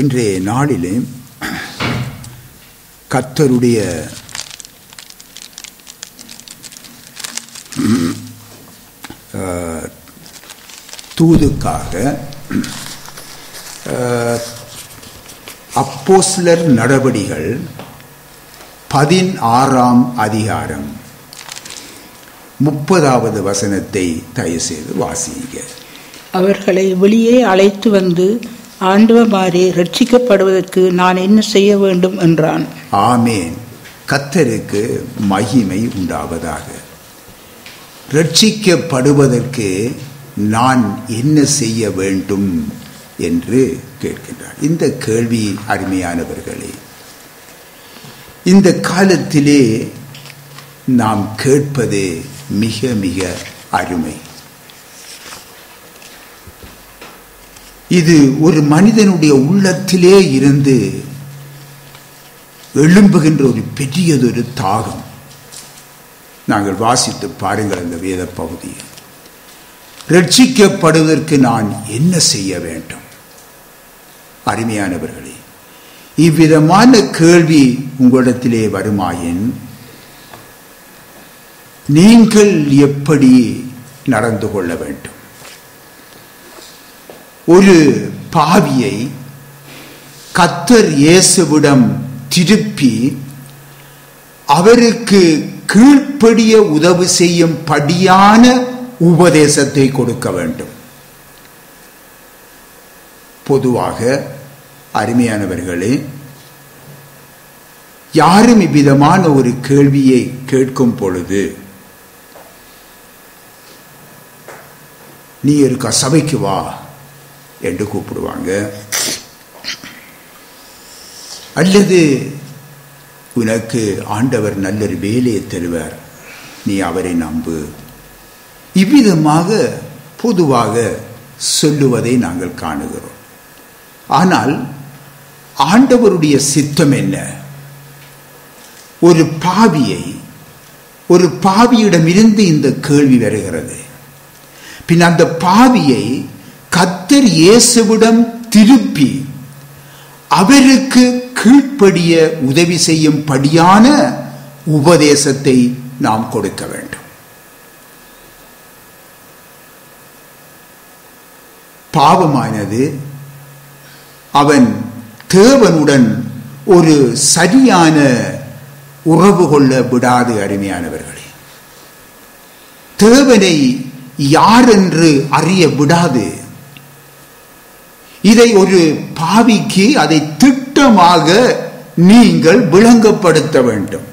இன்றைய நாளிலே கர்த்தருடைய தூதுக்காக அப்போஸ்தலர் நடபடிகள் 16ஆம் அதிகாரம் 30வது வசனத்தை தயவு செய்து வாசிங்க. அவர்களை வெளியே அழைத்து வந்து ஆண்டவமாரே ரட்சிக்கப்படுவதற்கு நான் என்ன செய்ய வேண்டும் என்றான். ஆமேன். கர்த்தருக்கு மகிமை உண்டாவதாக. ரட்சிக்கப்படுவதற்கு நான் என்ன செய்ய வேண்டும் என்று கேட்கின்றார். இந்த கேள்வி அருமையானவர்களே, இந்த காலத்திலே நாம் கேட்பது மிக மிக அருமை. இது ஒரு மனிதனுடைய உள்ளத்திலே இருந்து எழும்புகின்ற ஒரு பெரியதொரு தாகம். நாங்கள் வாசித்து பாருங்கள் அந்த வேத பகுதியை. ரட்சிக்கப்படுவதற்கு நான் என்ன செய்ய வேண்டும்? அருமையானவர்களே, இவ்விதமான கேள்வி உங்களிடத்திலே வருமாயின் நீங்கள் எப்படி நடந்து கொள்ள வேண்டும்? ஒரு பாவியை கர்த்தர் இயேசுவிடம் திருப்பி அவருக்கு கீழ்ப்படிய உதவி செய்யும் படியான உபதேசத்தை கொடுக்க வேண்டும். பொதுவாக அருமையானவர்களே, யாரும் இவ்விதமான ஒரு கேள்வியை கேட்கும் பொழுது, நீ இருக்க சபைக்கு வா என்று கூப்பிடுவாங்க, அல்லது உனக்கு ஆண்டவர் நல்லொரு வேலையை தருவார், நீ அவரை நம்பு, இவ்விதமாக பொதுவாக சொல்லுவதை நாங்கள் காணுகிறோம். ஆனால் ஆண்டவருடைய சித்தம் என்ன? ஒரு பாவியிடமிருந்து இந்த கேள்வி வருகிறது. பின் அந்த பாவியை கர்த்தர் இயேசுவிடம் திருப்பி அவருக்கு கீழ்ப்படிய உதவி செய்யும் படியான உபதேசத்தை நாம் கொடுக்க வேண்டும். பாவமானது அவன் தேவனுடன் ஒரு சரியான உறவு கொள்ள விடாது. அருமையானவர்களே, தேவனை யார் என்று அறிய விடாது. இதை ஒரு பாவிக்கு அதை திட்டமாக நீங்கள் விளங்கப்படுத்த வேண்டும்.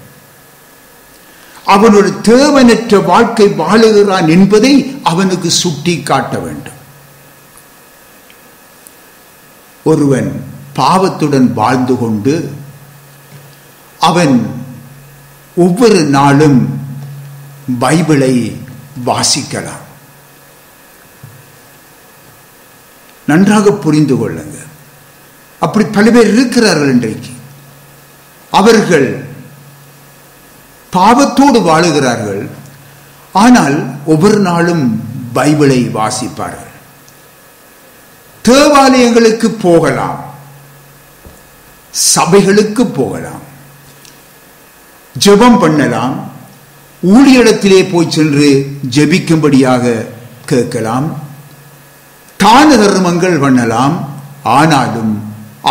அவன் ஒரு தேவனற்ற வாழ்க்கை வாழுகிறான் என்பதை அவனுக்கு சுட்டி காட்ட வேண்டும். ஒருவன் பாவத்துடன் வாழ்ந்து கொண்டு அவன் ஒவ்வொரு நாளும் பைபிளை வாசிக்கலாம். நன்றாக புரிந்து கொள்ளுங்க. அப்படி பல பேர் இருக்கிறார்கள் இன்றைக்கு. அவர்கள் பாவத்தோடு வாழுகிறார்கள், ஆனால் ஒவ்வொரு நாளும் பைபிளை வாசிப்பார்கள். தேவாலயங்களுக்கு போகலாம், சபைகளுக்கு போகலாம், ஜெபம் பண்ணலாம், ஊழியரிடத்திலே போய் சென்று ஜெபிக்கும்படியாக கேட்கலாம், தான தர்மங்கள் பண்ணலாம். ஆனாலும்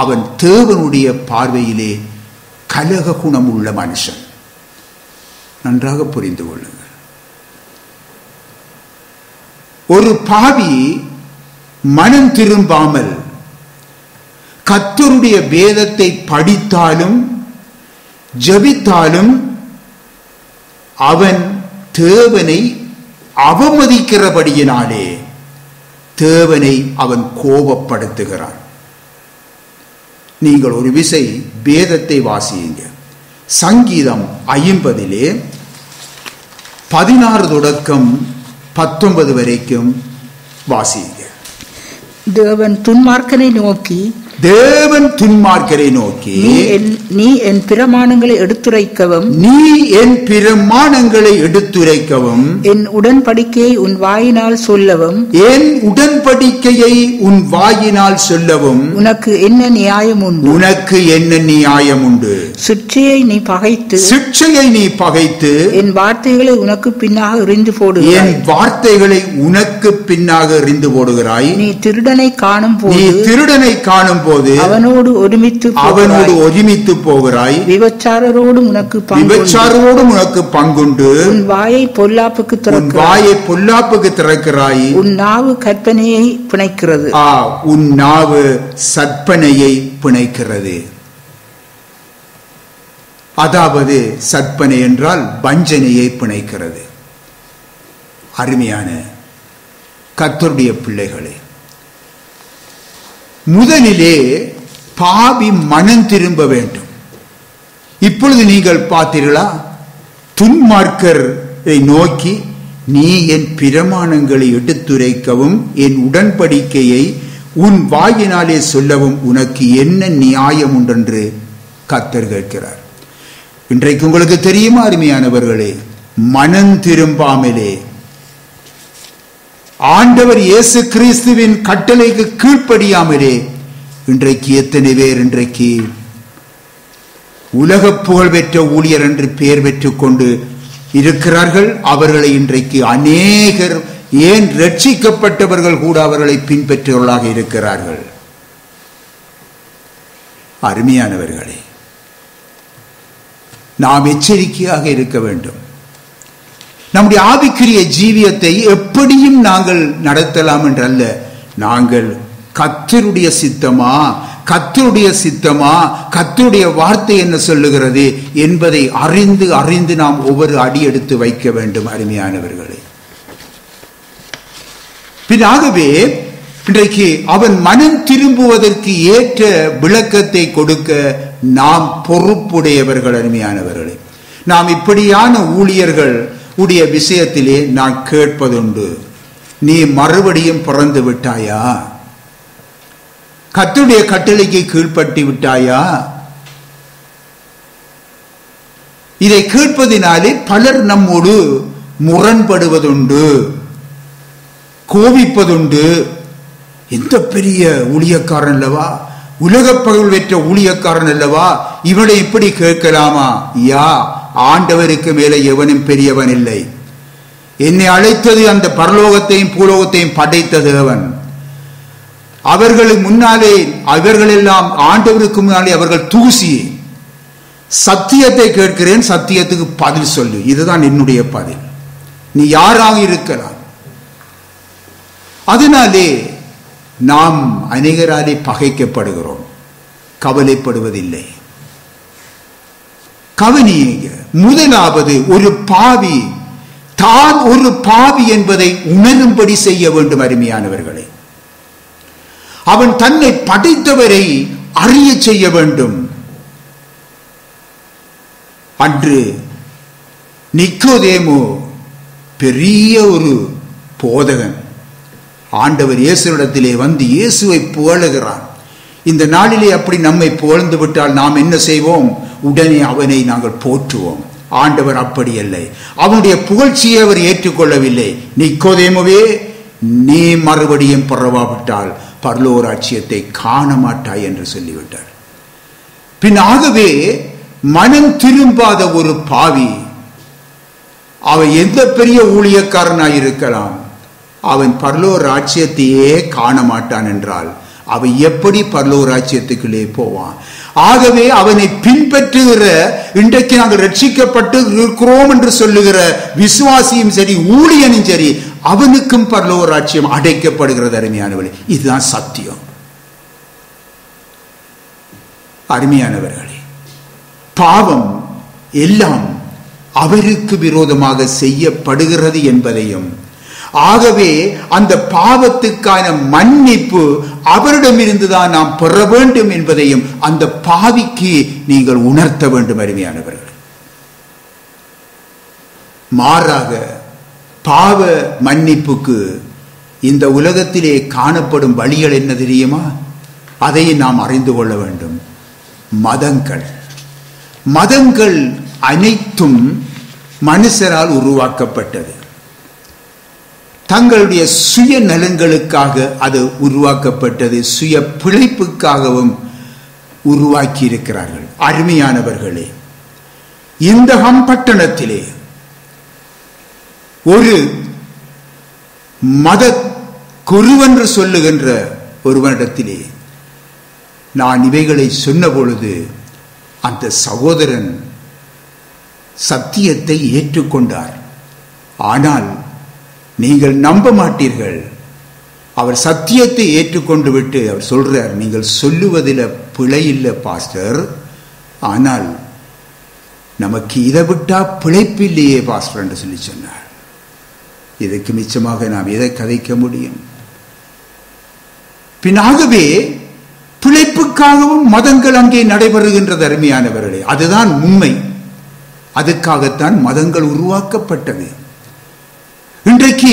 அவன் தேவனுடைய பார்வையிலே கலக குணம் உள்ள மனுஷன். நன்றாக புரிந்து கொள்ளுங்கள். ஒரு பாவி மனம் திரும்பாமல் கர்த்தருடைய வேதத்தை படித்தாலும் ஜெபித்தாலும் அவன் தேவனை அவமதிக்கிறபடியினாலே தேவனை அவன் கோபப்படுத்துகிறான். நீங்கள் ஒரு விசை வேதத்தை வாசியுங்க. சங்கீதம் 50 16 தொடக்கம் 19 வரைக்கும் வாசியுங்க. தேவன் துன்மார்க்கனை நோக்கி, தேவன் துன்மார்க்கரை நோக்கி, நீ என் பிரமாணங்களை எடுத்துரைக்கவும் என் உடன்படிக்கையை உன் வாயினால் சொல்லவும் உனக்கு என்ன நியாயம் உண்டு? சிட்சையை நீ பகைத்து என் வார்த்தைகளை உனக்கு பின்னாக எறிந்து போடுகிறாய். நீ திருடனை காணும் போது அவனோடு ஒருமித்து போகிறாய். விபச்சாரரோடு உனக்கு பங்குண்டு. உன் வாயை பொல்லாப்புக்கு திறக்கிறாய். உன் நாவு கற்பனையை பிணைக்கிறது. உன் நாவு சற்பனையை பிணைக்கிறது. அதாவது சற்பனை என்றால் வஞ்சனையை பிணைக்கிறது. அருமையான கர்த்தருடைய பிள்ளைகளே, முதலிலே பாவி மனம் திரும்ப வேண்டும். இப்பொழுது நீங்கள் பார்த்தீர்களா? துன்மார்க்கரை நோக்கி, நீ என் பிரமாணங்களை எடுத்துரைக்கவும் என் உடன்படிக்கையை உன் வாயினாலே சொல்லவும் உனக்கு என்ன நியாயம் உண்டென்று கர்த்தர் கேட்கிறார். இன்றைக்கு உங்களுக்கு தெரியுமா அருமையானவர்களே, மனம் திரும்பாமலே ஆண்டவர் இயேசு கிறிஸ்துவின் கட்டளைக்கு கீழ்ப்படியாமலே இன்றைக்கு எத்தனை பேர் இன்றைக்கு உலக புகழ் பெற்ற ஊழியர் என்று பெயர் பெற்றுக் கொண்டு இருக்கிறார்கள். அவர்களை இன்றைக்கு அநேகர், ஏன் ரட்சிக்கப்பட்டவர்கள் கூட அவர்களை பின்பற்றுவர்களாக இருக்கிறார்கள். அருமையானவர்களே, நாம் எச்சரிக்கையாக இருக்க வேண்டும். நம்முடைய ஆவிக்குரிய ஜீவியத்தை எப்படியும் நாங்கள் நடத்தலாம் என்றல்ல, நாங்கள் கர்த்தருடைய சித்தமா, கர்த்தருடைய வார்த்தை என்ன சொல்லுகிறது என்பதை அறிந்து நாம் ஒவ்வொரு அடி எடுத்து வைக்க வேண்டும். அருமையானவர்களே, பின்னாகவே இன்றைக்கு அவன் மனம் திரும்புவதற்கு ஏற்ற விளக்கத்தை கொடுக்க நாம் பொறுப்புடையவர்கள். அருமையானவர்களே, நாம் இப்படியான ஊழியர்கள் உடைய விஷயத்திலே நான் கேட்பதுண்டு, நீ மறுபடியும் பிறந்து விட்டாயா? கர்த்தருடைய கட்டளைக்கு கீழ்ப்பட்டு விட்டாயா? இதை கேட்பதினாலே பலர் நம்மோடு முரண்படுவதுண்டு, கோபிப்பதுண்டு. எந்த பெரிய ஊழியக்காரன் அல்லவா, உலக புகழ் பெற்ற ஊழியக்காரன் அல்லவா, இவனை இப்படி கேட்கலாமா? ஆண்டவருக்கு மேலே எவனும் பெரியவன் இல்லை. என்னை அழைத்தது அந்த பரலோகத்தையும் பூலோகத்தையும் படைத்த தேவன். அவர்களுக்கு முன்னாலே அவர்கள் எல்லாம் ஆண்டவருக்கு முன்னாலே அவர்கள் தூசி. சத்தியத்தை கேட்கிறேன், சத்தியத்துக்கு பதில் சொல்லு. இதுதான் என்னுடைய பதில். நீ யாராக இருக்கலாம். அதனாலே நாம் அநேகராலே பகைக்கப்படுகிறோம், கவலைப்படுவதில்லை. கவனியுங்க, முதலாவது ஒரு பாவி தான் ஒரு பாவி என்பதை உணரும்படி செய்ய வேண்டும். அருமையானவர்களே, அவன் தன்னை படைத்தவரை அறிய செய்ய வேண்டும். அன்று நிக்கோதேமு பெரிய ஒரு போதகன், ஆண்டவர் இயேசுவிடத்திலே வந்து இயேசுவை புகழுகிறான். இந்த நாளிலே அப்படி நம்மை புகழ்ந்து விட்டால் நாம் என்ன செய்வோம்? உடனே அவனை நாங்கள் போற்றுவோம். ஆண்டவர் அப்படி இல்லை. அவனுடைய புகழ்ச்சியை அவர் ஏற்றுக்கொள்ளவில்லை. நிக்கோதேமுவே, நீ மறுபடியும் பிறவாவிட்டால் பரலோராட்சியத்தை காண மாட்டாய் என்று சொல்லிவிட்டார். பின்னாகவே மனம் திரும்பாத ஒரு பாவி, அவன் எந்த பெரிய ஊழியக்காரனாயிருக்கலாம், அவன் பரலோராட்சியத்தையே காண மாட்டான் என்றால் அவன் எப்படி பரலோராட்சியத்துக்குள்ளே போவான்? ஆகவே அவனை பின்பற்றுகிற, இன்றைக்கு நாங்கள் ரட்சிக்கப்பட்டு இருக்கிறோம் என்று சொல்லுகிற விசுவாசியும் சரி, ஊழியனும் சரி, அவனுக்கும் பரலோராட்சியம் அடைக்கப்படுகிறது. அருமையானவர்களே, இதுதான் சத்தியம். அருமையானவர்களே, பாவம் எல்லாம் அவருக்கு விரோதமாக செய்யப்படுகிறது என்பதையும், ஆகவே அந்த பாவத்துக்கான மன்னிப்பு அவரிடமிருந்துதான் நாம் பெற வேண்டும் என்பதையும் அந்த பாவிக்கு நீங்கள் உணர்த்த வேண்டும். அருமையானவர்கள், மாறாக பாவ மன்னிப்புக்கு இந்த உலகத்திலே காணப்படும் வழிகள் என்ன தெரியுமா? அதை நாம் அறிந்து கொள்ள வேண்டும். மதங்கள் அனைத்தும் மனுஷரால் உருவாக்கப்பட்டது. தங்களுடைய சுய நலன்களுக்காக அது உருவாக்கப்பட்டது, சுய பிழைப்புக்காகவும் உருவாக்கி இருக்கிறார்கள். அருமையானவர்களே, இந்த பட்டணத்திலே ஒரு மத குருவென்று சொல்லுகின்ற ஒருவனிடத்திலே நான் இவைகளை சொன்ன பொழுது அந்த சகோதரன் சத்தியத்தை ஏற்றுக்கொண்டார். ஆனால் நீங்கள் நம்ப மாட்டீர்கள், அவர் சத்தியத்தை ஏற்றுக்கொண்டு விட்டு அவர் சொல்றார், நீங்கள் சொல்லுவதில் பிழை இல்லை பாஸ்டர், ஆனால் நமக்கு இதை விட்டா பிழைப்பில்லையே பாஸ்டர் என்று சொல்லி சொன்னார். இதுக்கு மிச்சமாக நாம் எதை கதைக்க முடியும்? பின்னாகவே பிழைப்புக்காகவும் மதங்கள் அங்கே நடைபெறுகின்றது. அருமையானவர்களே, அதுதான் உண்மை. அதுக்காகத்தான் மதங்கள் உருவாக்கப்பட்டது. இன்றைக்கு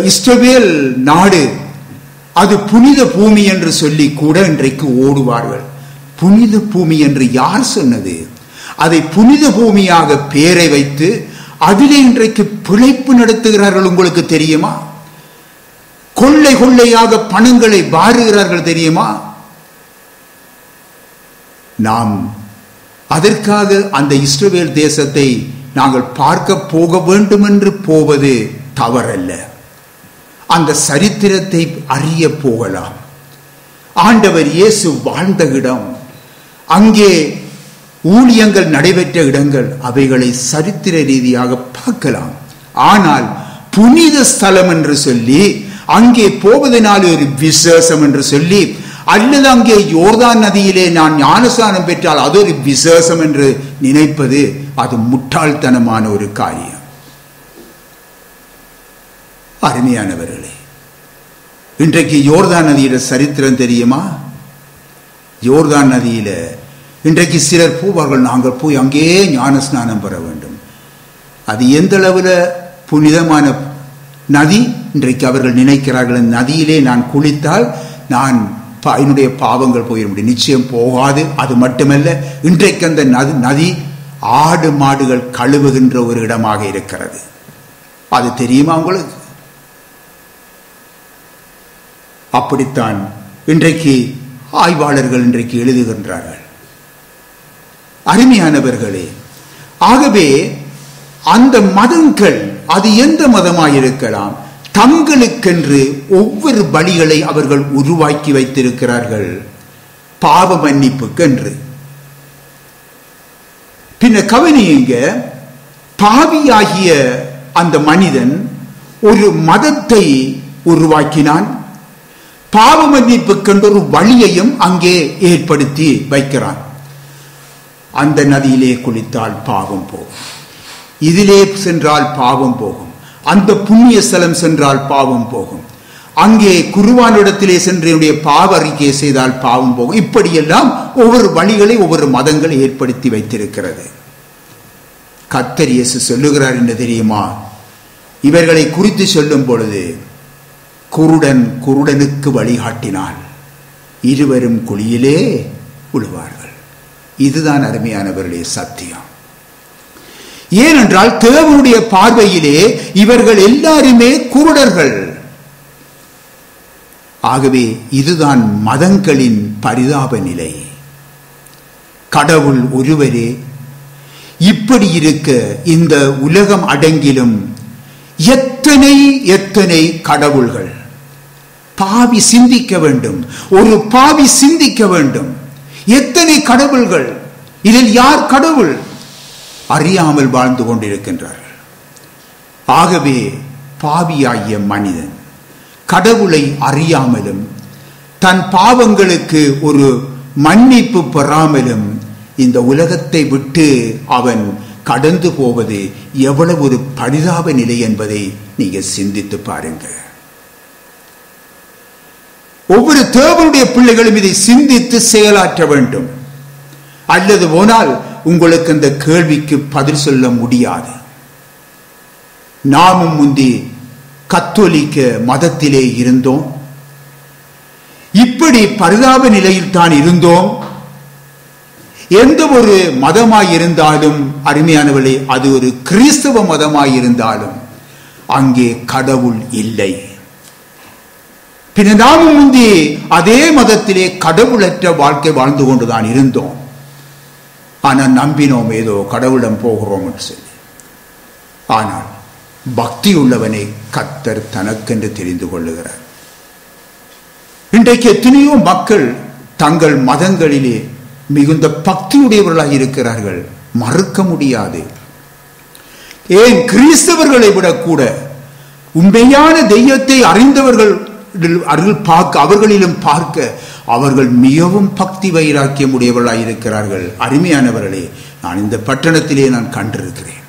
இஸ்ரவேல் நாடு அது புனித பூமி என்று சொல்லி கூட இன்றைக்கு ஓடுவார்கள். புனித பூமி என்று யார் சொன்னது? அதை புனித பூமியாக பெயரை வைத்து அதிலே இன்றைக்கு பிழைப்பு நடத்துகிறார்கள். உங்களுக்கு தெரியுமா? கொள்ளை கொள்ளையாக பணங்களை வாருகிறார்கள் தெரியுமா? நாம் அதற்காக அந்த இஸ்ரவேல் தேசத்தை நாங்கள் பார்க்க போக வேண்டும் என்று போவது தவறல்ல. அந்த சரித்திரத்தை அறிய போகலாம். ஆண்டவர் இயேசு வாழ்ந்த இடம், அங்கே ஊழியங்கள் நடைபெற்ற இடங்கள், அவைகளை சரித்திர ரீதியாக பார்க்கலாம். ஆனால் புனித ஸ்தலம் என்று சொல்லி அங்கே போவதனால் ஒரு விசேஷம் என்று சொல்லி, அல்லது அங்கே யோர்தான் நதியிலே நான் ஞானஸ்நானம் பெற்றால் அது ஒரு விசேஷம் என்று நினைப்பது அது முட்டாள்தனமான ஒரு காரியம். அருமையானவர்களே, இன்றைக்கு யோர்தான் நதியில சரித்திரம் தெரியுமா? யோர்தான் நதியில இன்றைக்கு சிலர் போவார்கள், நாங்கள் போய் அங்கேயே ஞானஸ்நானம் பெற வேண்டும். அது எந்த அளவில் புனிதமான நதி இன்றைக்கு அவர்கள் நினைக்கிறார்கள். நதியிலே நான் குளித்தால் நான் என்னுடைய பாவங்கள் போயிட முடியும். நிச்சயம் போகாது. அது மட்டுமல்ல, இன்றைக்கு அந்த நதி ஆடு மாடுகள் கழுவுகின்ற ஒரு இடமாக இருக்கிறது. அது தெரியுமா உங்களுக்கு? அப்படித்தான் இன்றைக்கு ஆய்வாளர்கள் இன்றைக்கு எழுதுகின்றார்கள். அருமையானவர்களே, ஆகவே அந்த மதங்கள் அது எந்த மதமாயிருக்கலாம், தங்களுக்கென்று ஒவ்வொரு பலிகளை அவர்கள் உருவாக்கி வைத்திருக்கிறார்கள், பாவ மன்னிப்புக்கென்று. பின்ன கவனியுங்க, பாவியாகிய அந்த மனிதன் ஒரு மதத்தை உருவாக்கினான், பாவ மன்னிப்புக்கென்று ஒரு வழியையும் அங்கே ஏற்படுத்தி வைக்கிறான். அந்த நதியிலே குளித்தால் பாவம் போகும், இதிலே சென்றால் பாவம் போகும், அந்த புண்ணிய ஸ்தலம் சென்றால் பாவம் போகும், அங்கே குருவானிடத்திலே சென்று பாவ அறிக்கை செய்தால் பாவம் போகும். இப்படியெல்லாம் ஒவ்வொரு வழிகளை ஒவ்வொரு மதங்களை ஏற்படுத்தி வைத்திருக்கிறது. கர்த்தர் இயேசு சொல்லுகிறார் என்ன தெரியுமா? இவர்களை குறித்து சொல்லும் பொழுது, குருடன் குருடனுக்கு வழிகாட்டினால் இருவரும் குழியிலே விழுவார்கள். இதுதான் அருமையானவர்களே சத்தியம். ஏனென்றால் தேவனுடைய பார்வையிலே இவர்கள் எல்லாருமே குருடர்கள். ஆகவே இதுதான் மதங்களின் பரிதாப நிலை. கடவுள் ஒருவரே. இப்படி இருக்க இந்த உலகம் அடங்கிலும் எத்தனை எத்தனை கடவுள்கள். பாவி சிந்திக்க வேண்டும், ஒரு பாவி சிந்திக்க வேண்டும். எத்தனை கடவுள்கள், இதில் யார் கடவுள் அறியாமல் வாழ்ந்து கொண்டிருக்கின்றார்கள். ஆகவே பாவியாகிய மனிதன் கடவுளை அறியாமலும் தன் பாவங்களுக்கு ஒரு மன்னிப்பு பெறாமலும் இந்த உலகத்தை விட்டு அவன் கடந்து போவது எவ்வளவு ஒரு பரிதாப நிலை என்பதை நீங்க சிந்தித்து பாருங்க. ஒவ்வொரு தேவனுடைய பிள்ளைகளும் இதை சிந்தித்து செயலாற்ற வேண்டும். அல்லது போனால் உங்களுக்கு அந்த கேள்விக்கு பதில் சொல்ல முடியாது. நாமும் முந்தி கத்தோலிக்க மதத்திலே இருந்தோம். இப்படி பரிதாப நிலையில் தான் இருந்தோம். எந்த ஒரு மதமாயிருந்தாலும் அருமையானவர்களே, அது ஒரு கிறிஸ்தவ மதமாயிருந்தாலும் அங்கே கடவுள் இல்லை. பின்ன நாமும் முந்தி அதே மதத்திலே கடவுளற்ற வாழ்க்கை வாழ்ந்து கொண்டுதான் இருந்தோம். ஆனால் நம்பினோம் ஏதோ கடவுளிடம் போகிறோம் என்று சொல்லி. ஆனால் பக்தி உள்ளவனை கர்த்தர் தனக்கென்று தெரிந்து கொள்ளுகிறார். இன்றைக்கு எத்தனையோ மக்கள் தங்கள் மதங்களிலே மிகுந்த பக்தியுடையவர்களாக இருக்கிறார்கள், மறுக்க முடியாது. ஏன் கிறிஸ்தவர்களை விட கூட உண்மையான தெய்வத்தை அறிந்தவர்கள் அவர்களிலும் பார்க்க அவர்கள் மிகவும் பக்தி வைராக்கியம் உடையவர்களாக இருக்கிறார்கள். அருமையானவர்களே, நான் இந்த பட்டணத்திலே நான் கண்டிருக்கிறேன்,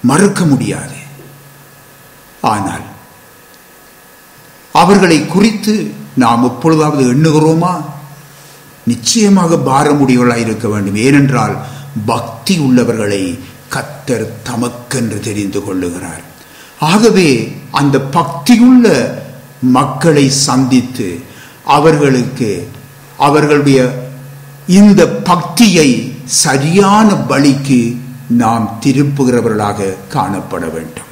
மறுக்க முடியாது. ஆனால் அவர்களை குறித்து நாம் எப்பொழுதாவது எண்ணுகிறோமா? நிச்சயமாக பாரமுடையவர்களாக இருக்க வேண்டும். ஏனென்றால் பக்தி உள்ளவர்களை கர்த்தர் தமக்கென்று தெரிந்து கொள்ளுகிறார். ஆகவே அந்த பக்தியுள்ள மக்களை சந்தித்து அவர்களுக்கு அவர்களுடைய இந்த பக்தியை சரியான வழிக்கு நாம் திருப்புகிறவர்களாக காணப்பட வேண்டும்.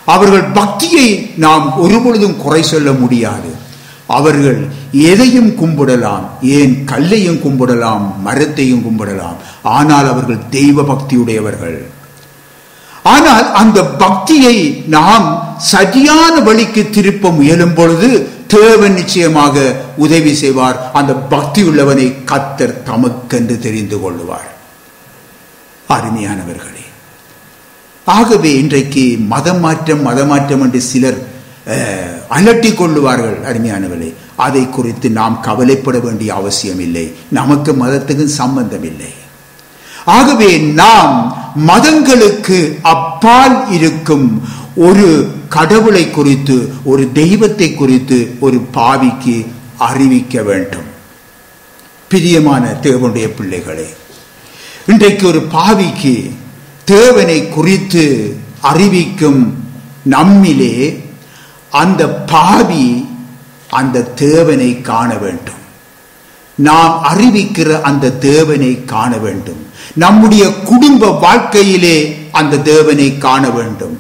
அவர்கள் பக்தியை நாம் ஒருபொழுதும் குறை சொல்ல முடியாது. அவர்கள் எதையும் கும்பிடலாம், ஏன் கல்லையும் கும்பிடலாம், மரத்தையும் கும்பிடலாம். ஆனால் அவர்கள் தெய்வ பக்தியுடையவர்கள். ஆனால் அந்த பக்தியை நாம் சரியான வழிக்கு திருப்ப முயலும் பொழுது தேவன் நிச்சயமாக உதவி செய்வார். அந்த பக்தி உள்ளவனை கர்த்தர் தமக்கென்று தெரிந்து கொள்ளுவார். அருமையானவர்களே, ஆகவே இன்றைக்கு மதம் மாற்றம் என்று சிலர் அலட்டிக் கொள்ளுவார்கள். அருமையானவர்களே, அதை குறித்து நாம் கவலைப்பட வேண்டிய அவசியம் இல்லை. நமக்கு மதத்துக்கு சம்பந்தம் இல்லை. ஆகவே நாம் மதங்களுக்கு அப்பால் இருக்கும் ஒரு கடவுளை குறித்து, ஒரு தெய்வத்தை குறித்து ஒரு பாவிக்கு அறிவிக்க வேண்டும். பிரியமான தேவனுடைய பிள்ளைகளே, இன்றைக்கு ஒரு பாவிக்கு தேவனை குறித்து அறிவிக்கும் நம்மிலே அந்த பாவி அந்த தேவனை காண வேண்டும். நாம் அறிவிக்கிற அந்த தேவனை காண வேண்டும். நம்முடைய குடும்ப வாழ்க்கையிலே அந்த தேவனை காண வேண்டும்.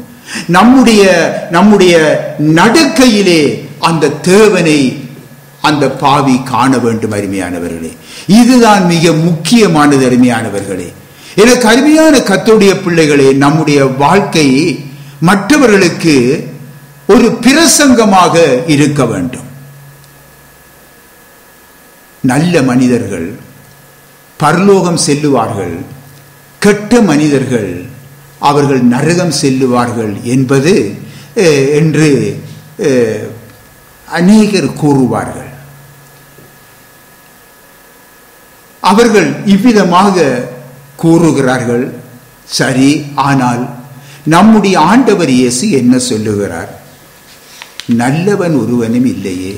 நம்முடைய நடக்கையிலே அந்த தேவனை அந்த பாவி காண வேண்டும். அருமையானவர்களே, இதுதான் மிக முக்கியமானது. அருமையானவர்களே, எனக்கு அருமையான கர்த்தருடைய பிள்ளைகளே, நம்முடைய வாழ்க்கை மற்றவர்களுக்கு ஒரு பிரசங்கமாக இருக்க வேண்டும். நல்ல மனிதர்கள் பரலோகம் செல்லுவார்கள், கெட்ட மனிதர்கள் அவர்கள் நரகம் செல்லுவார்கள் என்பது என்று அநேகர் கூறுவார்கள். அவர்கள் இவ்விதமாக கூறுகிறார்கள். சரி, ஆனால் நம்முடைய ஆண்டவர் இயேசு என்ன சொல்லுகிறார்? நல்லவன் ஒருவனும் இல்லையே.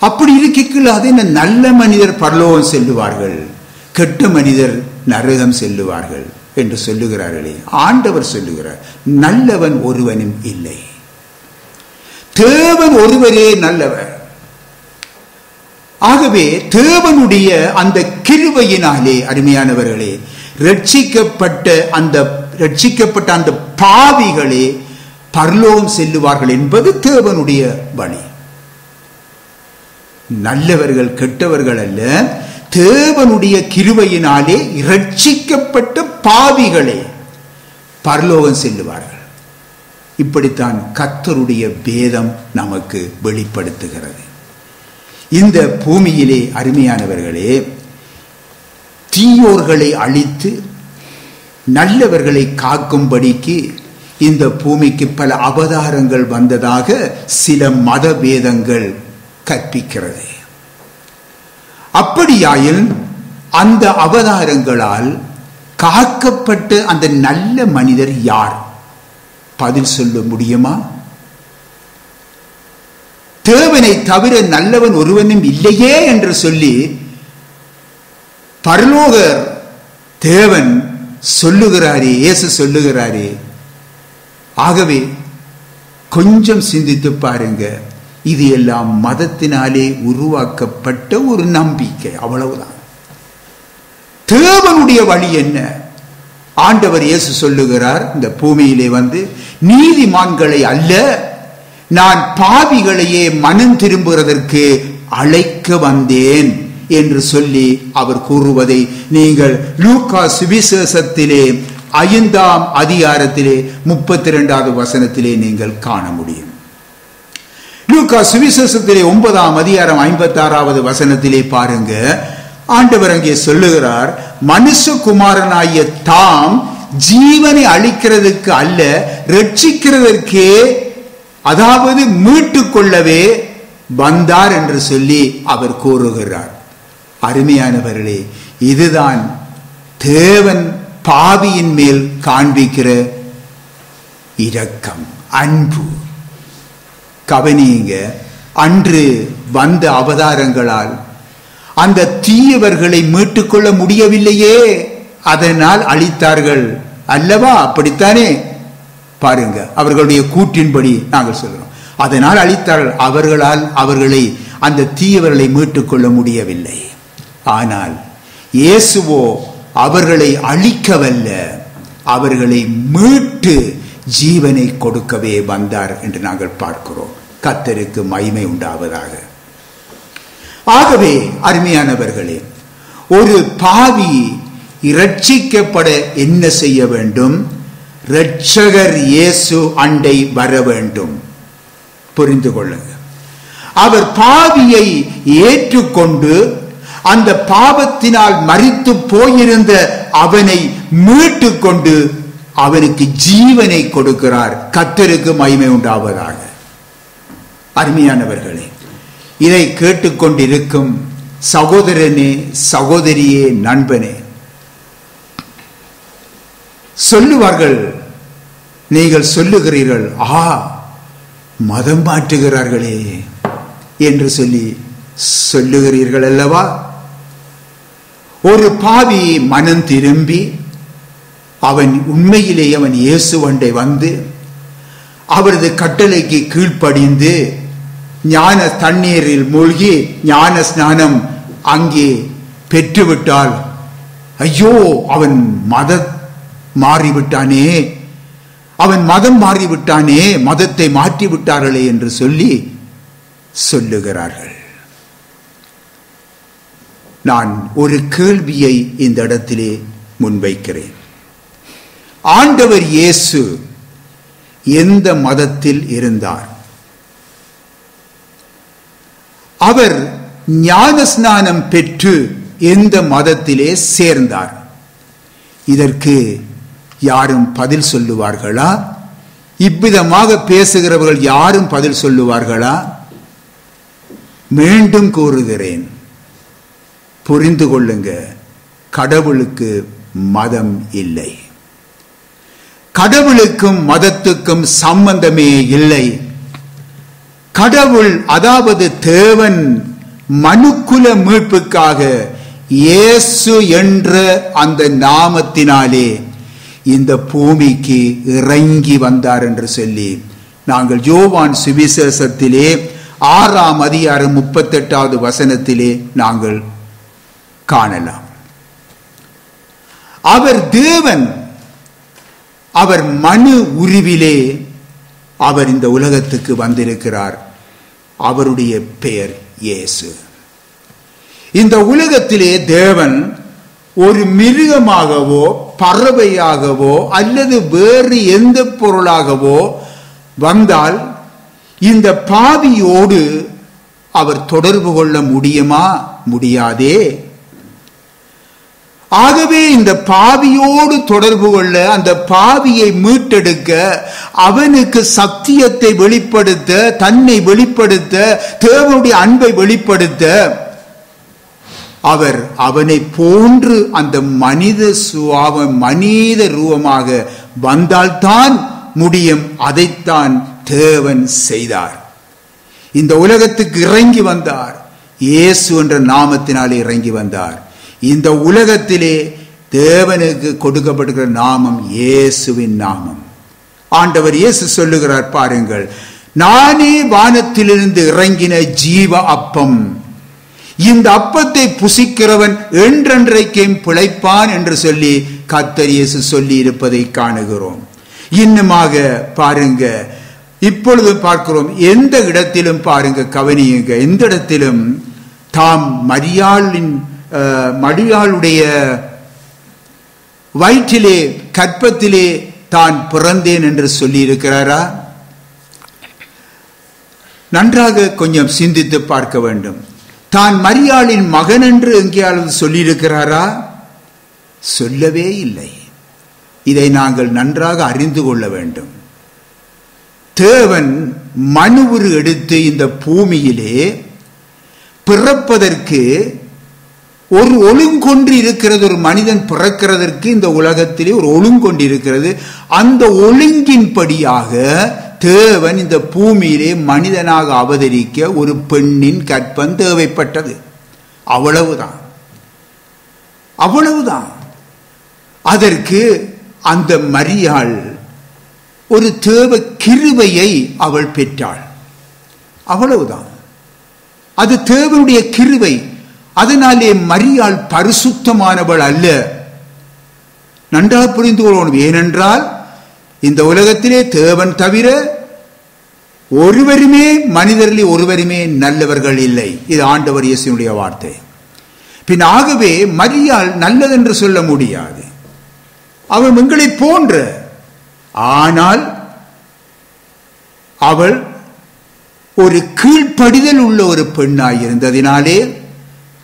அப்படி இருக்கைக்குள் அது என்ன, நல்ல மனிதர் பரலோகம் செல்லுவார்கள், கெட்ட மனிதர் நரகம் செல்லுவார்கள் என்று சொல்லுகிறார்களே. ஆண்டவர் சொல்லுகிறார், நல்லவன் ஒருவனும் இல்லை, தேவன் ஒருவரே நல்லவர். ஆகவே தேவனுடைய அந்த கிருபையினாலே அருமையானவர்களே ரட்சிக்கப்பட்ட அந்த பாவிகளே பரலோகம் செல்லுவார்கள் என்பது தேவனுடைய வழி. நல்லவர்கள் கெட்டவர்கள் அல்ல, தேவனுடைய கிருபையினாலே இரட்சிக்கப்பட்ட பாவிகளே பரலோகம் செல்லுவார்கள். இப்படித்தான் கர்த்தருடைய வேதம் நமக்கு வெளிப்படுத்துகிறது. இந்த பூமியிலே அருமையானவர்களே தீயோர்களை அழித்து நல்லவர்களை காக்கும்படிக்கு இந்த பூமிக்கு பல அவதாரங்கள் வந்ததாக சில மத வேதங்கள் கற்பிக்கிறது. அப்படியாயில் அந்த அவதாரங்களால் காக்கப்பட்ட அந்த நல்ல மனிதர் யார்? பதில் சொல்ல முடியுமா? தேவனை தவிர நல்லவன் ஒருவனும் இல்லையே என்று சொல்லி பரலோகர் தேவன் சொல்லுகிறாரே, இயேசு சொல்லுகிறாரே. ஆகவே கொஞ்சம் சிந்தித்து பாருங்க. இது எல்லாம் மதத்தினாலே உருவாக்கப்பட்ட ஒரு நம்பிக்கை, அவ்வளவுதான். தேவனுடைய வழி என்ன? ஆண்டவர் இயேசு சொல்லுகிறார், இந்த பூமியிலே வந்து நீதிமான்களை அல்ல, நான் பாவிகளையே மனம் திரும்புவதற்கு அழைக்க வந்தேன் என்று சொல்லி அவர் கூறுவதை நீங்கள் லூக்கா சுவிசேஷத்திலே 5ஆம் அதிகாரத்திலே 32வது வசனத்திலே நீங்கள் காண முடியும். லூக்கா சுவிசேஷத்திலே 9ஆம் அதிகாரம் 56வது வசனத்திலே பாருங்க, ஆண்டவர் அங்கே சொல்லுகிறார், மனுஷகுமாரனாகிய தாம் ஜீவனை அளிக்கிறதுக்கு அல்ல, ரட்சிக்கிறதற்கே, அதாவது மீட்டுக் கொள்ளவே வந்தார் என்று சொல்லி அவர் கூறுகிறார். அருமையானவர்களே, இதுதான் தேவன் பாவியின் மேல் காண்பிக்கிற இரக்கம், அன்பு. கவனியுங்க, அன்று வந்த அவதாரங்களால் அந்த தீயவர்களை மீட்டுக்கொள்ள முடியவில்லையே, அதனால் அழித்தார்கள் அல்லவா? அப்படித்தானே? பாருங்க, அவர்களுடைய கூற்றின்படி நாங்கள் சொல்கிறோம், அதனால் அழித்தார்கள். அவர்களால் அவர்களை, அந்த தீயவர்களை மீட்டுக்கொள்ள முடியவில்லை. ஆனால் இயேசுவோ அவர்களை அழிக்கவல்ல, அவர்களை மீட்டு ஜீவனை கொடுக்கவே வந்தார் என்று நாங்கள் பார்க்கிறோம். கர்த்தருக்கு மகிமை உண்டாவதாக. ஆகவே அருமையானவர்களே, ஒரு பாவி இரட்சிக்கப்பட என்ன செய்ய வேண்டும்? இரட்சகர் இயேசு அண்டை வர வேண்டும். புரிந்து கொள்ளுங்க. அவர் பாவியை ஏற்றுக்கொண்டு அந்த பாவத்தினால் மரித்து போயிருந்த அவனை மீட்டு கொண்டு அவனுக்கு ஜீவனை கொடுக்கிறார். கர்த்தருக்கு மகிமை உண்டாவதாக. அருமையானவர்களே, இதை கேட்டுக்கொண்டிருக்கும் சகோதரனே, சகோதரியே, நண்பனே, சொல்லுவார்கள், நீங்கள் சொல்லுகிறீர்கள், மதம் மாற்றுகிறார்களே என்று சொல்லி சொல்லுகிறீர்கள் அல்லவா? ஒரு பாவி மனம் திரும்பி அவன் உண்மையிலேயே அவன் இயேசுவண்டை வந்து அவரது கட்டளைக்கு கீழ்ப்படிந்து ஞான தண்ணீரில் மூழ்கி ஞான ஸ்நானம் அங்கே பெற்றுவிட்டால், ஐயோ அவன் மதம் மாறிவிட்டானே, அவன் மதம் மாறிவிட்டானே, மதத்தை மாற்றி விட்டார்களே என்று சொல்லி சொல்லுகிறார்கள். நான் ஒரு கேள்வியை இந்த இடத்திலே முன்வைக்கிறேன். ஆண்டவர் இயேசு எந்த மதத்தில் இருந்தார்? அவர் ஞான ஸ்நானம் பெற்று எந்த மதத்திலே சேர்ந்தார்? இதற்கு யாரும் பதில் சொல்லுவார்களா? இவ்விதமாக பேசுகிறவர்கள் யாரும் பதில் சொல்லுவார்களா? மீண்டும் கூறுகிறேன், புரிந்து கொள்ளுங்க, கடவுளுக்கு மதம் இல்லை. கடவுளுக்கும் மதத்துக்கும் சம்பந்தமே இல்லை. கடவுள், அதாவது தேவன், மனுக்குல மீட்புக்காக இயேசு என்ற அந்த நாமத்தினாலே இந்த பூமிக்கு இறங்கி வந்தார் என்று சொல்லி நாங்கள் யோவான் சுவிசேஷத்திலே 6ஆம் அதிகாரம் 38வது வசனத்திலே நாங்கள் காணலாம். அவர் தேவன், அவர் மனு உருவிலே அவர் இந்த உலகத்துக்கு வந்திருக்கிறார். அவருடைய பெயர் இயேசு. இந்த உலகத்திலே தேவன் ஒரு மிருகமாகவோ பறவையாகவோ அல்லது வேறு எந்த பொருளாகவோ வந்தால் இந்த பாவியோடு அவர் தொடர்பு கொள்ள முடியுமா? முடியாதே. ஆகவே இந்த பாவியோடு தொடர்பு கொள்ள, அந்த பாவியை மீட்டெடுக்க, அவனுக்கு சத்தியத்தை வெளிப்படுத்த, தன்னை வெளிப்படுத்த, தேவனுடைய அன்பை வெளிப்படுத்த அவர் அவனை போன்று அந்த மனித சுபாவம், மனித ரூபமாக வந்தால்தான் முடியும். அதைத்தான் தேவன் செய்தார். இந்த உலகத்துக்கு இறங்கி வந்தார். இயேசு என்ற நாமத்தினாலே இறங்கி வந்தார். இந்த உலகத்திலே தேவனுக்கு கொடுக்கப்பட்டிருக்கிற நாமம் இயேசுவின் நாமம். ஆண்டவர் இயேசு சொல்லுகிறார் பாருங்கள், நானே வானத்திலிருந்து இறங்கின ஜீவ அப்பம், இந்த அப்பத்தை புசிக்கிறவன் என்றென்றைக்கும் பிழைப்பான் என்று சொல்லி கர்த்தர் இயேசு சொல்லி இருப்பதை காணுகிறோம். இன்னுமாக பாருங்க, இப்பொழுது பார்க்கிறோம், எந்த இடத்திலும் பாருங்க, கவனியுங்க, எந்த இடத்திலும் தாம் மரியாளுடைய வயிற்றிலே கற்பத்திலே தான் பிறந்தேன் என்று சொல்லி இருக்கிறாரா? நன்றாக கொஞ்சம் சிந்தித்து பார்க்க வேண்டும். தான் மரியாளின் மகன் என்று எங்கேயாவது சொல்லியிருக்கிறாரா? சொல்லவே இல்லை. இதை நாங்கள் நன்றாக அறிந்து கொள்ள வேண்டும். தேவன் மனுவுரு எடுத்து இந்த பூமியிலே பிறப்பதற்கு ஒரு ஒழுங்கொன்று இருக்கிறது. ஒரு மனிதன் பிறக்கிறதற்கு இந்த உலகத்திலே ஒரு ஒழுங்கொண்டு இருக்கிறது. அந்த ஒழுங்கின்படியாக தேவன் இந்த பூமியிலே மனிதனாக அவதரிக்க ஒரு பெண்ணின் கற்பம் தேவைப்பட்டது. அவ்வளவுதான், அவ்வளவுதான். அதற்கு அந்த மரியாள் ஒரு தேவ கிருபையை அவள் பெற்றாள். அவ்வளவுதான். அது தேவனுடைய கிருபை. அதனாலே மரியாள் பரிசுத்தமானவள் அல்ல. நன்றாக புரிந்து கொள்ளணும். ஏனென்றால் இந்த உலகத்திலே தேவன் தவிர ஒருவருமே, மனிதர்களே ஒருவருமே நல்லவர்கள் இல்லை. இது ஆண்டவர் இயேசுவினுடைய வார்த்தை. பின் ஆகவே மரியாள் நல்லதென்று சொல்ல முடியாது. அவள் எங்களை போன்ற, ஆனால் அவள் ஒரு கீழ்ப்படிதல் உள்ள ஒரு பெண்ணாய் இருந்ததினாலே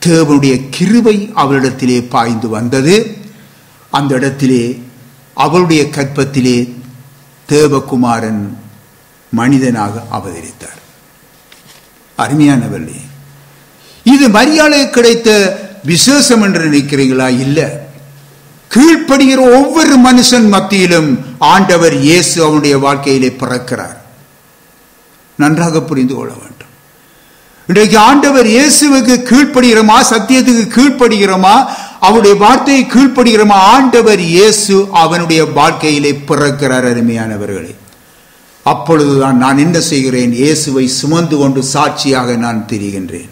தேவனுடைய கிருபை அவளிடத்திலே பாய்ந்து வந்தது. அந்த இடத்திலே அவளுடைய கற்பத்திலே தேவகுமாரன் மனிதனாக அவதரித்தார். அருமையானவர்களே, இது மரியாளுக்கு கிடைத்த விசேஷம் என்று நினைக்கிறீங்களா? இல்ல. கீழ்ப்படுகிற ஒவ்வொரு மனுஷன் மத்தியிலும் ஆண்டவர் இயேசு அவனுடைய வாழ்க்கையிலே பிறக்கிறார். நன்றாக புரிந்து கொள்ள வேண்டும். இன்றைக்கு ஆண்டவர் இயேசுவுக்கு கீழ்ப்படுகிறோமா? சத்தியத்துக்கு கீழ்ப்படுகிறோமா? அவருடைய வார்த்தையை கீழ்ப்படுகிறோமா? ஆண்டவர் இயேசு அவனுடைய வாழ்க்கையிலே பிறக்கிறார். அருமையானவர்களே, அப்பொழுதுதான் நான் என்ன செய்கிறேன்? இயேசுவை சுமந்து கொண்டு சாட்சியாக நான் திரிகின்றேன்.